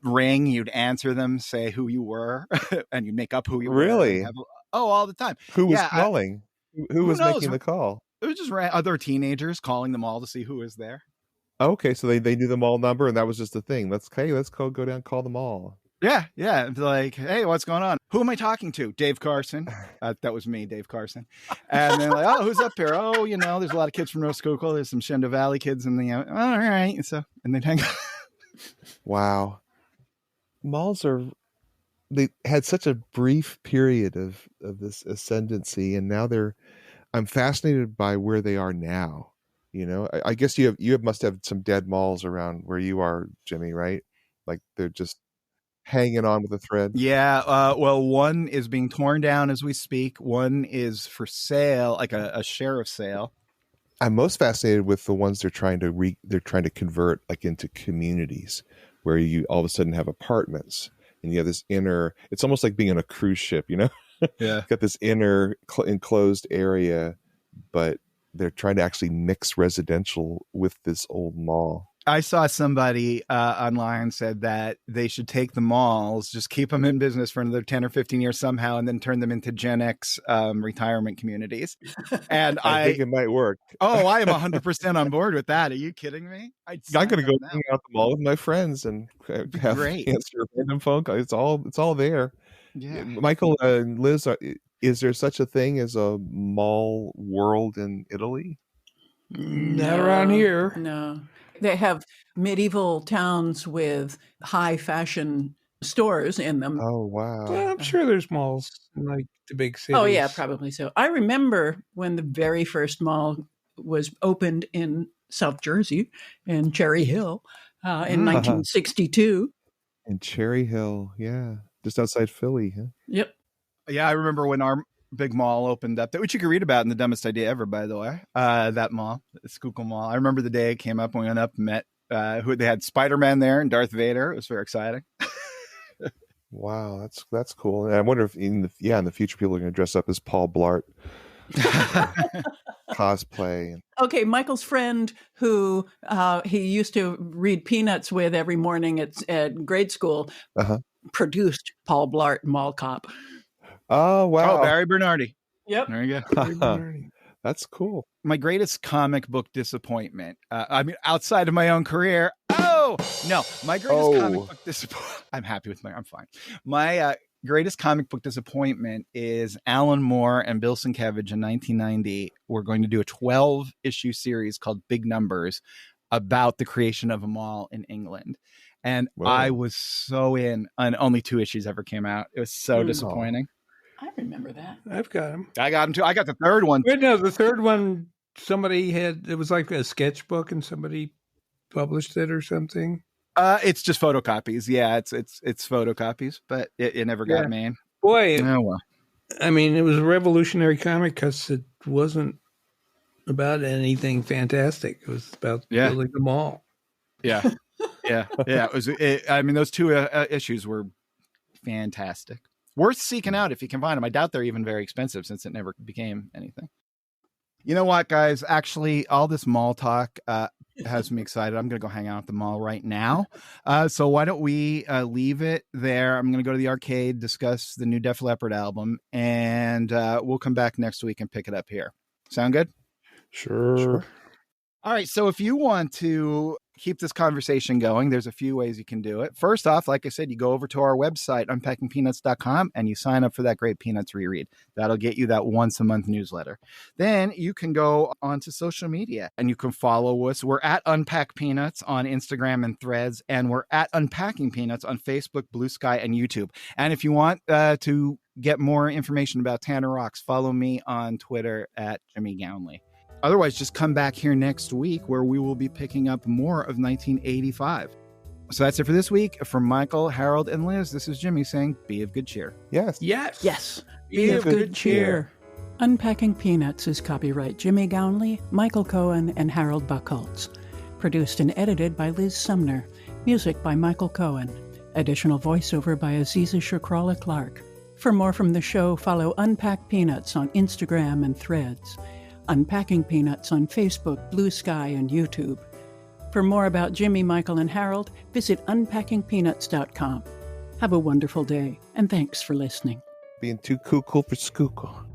ring. You'd answer them, say who you were, and you'd make up who you were. Really? All the time. Who was calling? Who was making the call? It was just other teenagers calling them all to see who was there. Okay, so they knew the mall number, and that was just the thing. Let's go down and call them all. Yeah. It's like, hey, what's going on? Who am I talking to? Dave Carson. That was me, Dave Carson. And then like, oh, who's up here? Oh, there's a lot of kids from North Schuylkill. There's some Shenandoah Valley kids in the. All right. So, and they'd hang out. Wow. Malls they had such a brief period of this ascendancy, and now I'm fascinated by where they are now. I guess you must have some dead malls around where you are, Jimmy, right? Like they're just hanging on with a thread. Yeah. Well, one is being torn down as we speak. One is for sale, like a sheriff's sale. I'm most fascinated with the ones they're trying to convert like into communities where you all of a sudden have apartments and you have this it's almost like being on a cruise ship, Yeah. Got this inner enclosed area, but they're trying to actually mix residential with this old mall. I saw somebody online said that they should take the malls, just keep them in business for another 10 or 15 years somehow, and then turn them into Gen X retirement communities. And I think it might work. Oh, I am 100% on board with that. Are you kidding me? I'm going to go hang out the mall with my friends and have answer a random phone call. It's all there. Yeah. Michael and Liz, is there such a thing as a mall world in Italy? Not around here. No. They have medieval towns with high fashion stores in them. Oh, wow. Well, I'm sure there's malls in like the big cities. Oh, yeah, probably so. I remember when the very first mall was opened in South Jersey in Cherry Hill in 1962. In Cherry Hill, yeah. Just outside Philly, huh? Yep. Yeah, I remember when our big mall opened up, which you can read about in The Dumbest Idea Ever, by the way. That mall, the Schuylkill Mall. I remember the day it came up and we went up and met who they had Spider-Man there and Darth Vader. It was very exciting. Wow, that's cool. And I wonder if in the future people are going to dress up as Paul Blart. Cosplay. Okay, Michael's friend who he used to read Peanuts with every morning at grade school produced Paul Blart Mall Cop. Oh, wow. Oh, Barry Bernardi. Yep. There you go. That's cool. My greatest comic book disappointment. Outside of my own career. Oh, no. My greatest comic book disappointment. I'm happy with I'm fine. My greatest comic book disappointment is Alan Moore and Bill Sienkiewicz in 1990 were going to do a 12-issue series called Big Numbers about the creation of a mall in England. And I was so in, and only 2 issues ever came out. It was so disappointing. I remember that. I've got them. I got them too. I got the third one. Wait, no, the third one, it was like a sketchbook and somebody published it or something. It's just photocopies. Yeah, it's photocopies, but it never got made. Boy, oh well. I mean, it was a revolutionary comic because it wasn't about anything fantastic. It was about building the mall. Yeah, yeah. It was. Those 2 issues were fantastic. Worth seeking out if you can find them. I doubt they're even very expensive since it never became anything. You know what, guys? Actually, all this mall talk has me excited. I'm going to go hang out at the mall right now. So why don't we leave it there? I'm going to go to the arcade, discuss the new Def Leppard album, and we'll come back next week and pick it up here. Sound good? Sure. All right. So if you want to keep this conversation going, there's a few ways you can do it. First off, like I said, you go over to our website, unpackingpeanuts.com, and you sign up for that Great Peanuts reread. That'll get you that once a month newsletter. Then you can go onto social media and you can follow us. We're at Unpack Peanuts on Instagram and Threads, and we're at Unpacking Peanuts on Facebook, Blue Sky, and YouTube. And if you want to get more information about Tanner Rocks, follow me on Twitter at Jimmy Gownley. Otherwise, just come back here next week where we will be picking up more of 1985. So that's it for this week. From Michael, Harold, and Liz, this is Jimmy saying, be of good cheer. Yes. Yes. Yes. Be of good cheer. Unpacking Peanuts is copyright Jimmy Gownley, Michael Cohen, and Harold Buchholz. Produced and edited by Liz Sumner. Music by Michael Cohen. Additional voiceover by Aziza Shakrala Clark. For more from the show, follow Unpack Peanuts on Instagram and Threads. Unpacking Peanuts on Facebook, Blue Sky, and YouTube. For more about Jimmy, Michael, and Harold, visit unpackingpeanuts.com. Have a wonderful day, and thanks for listening. Being too cool for skookle.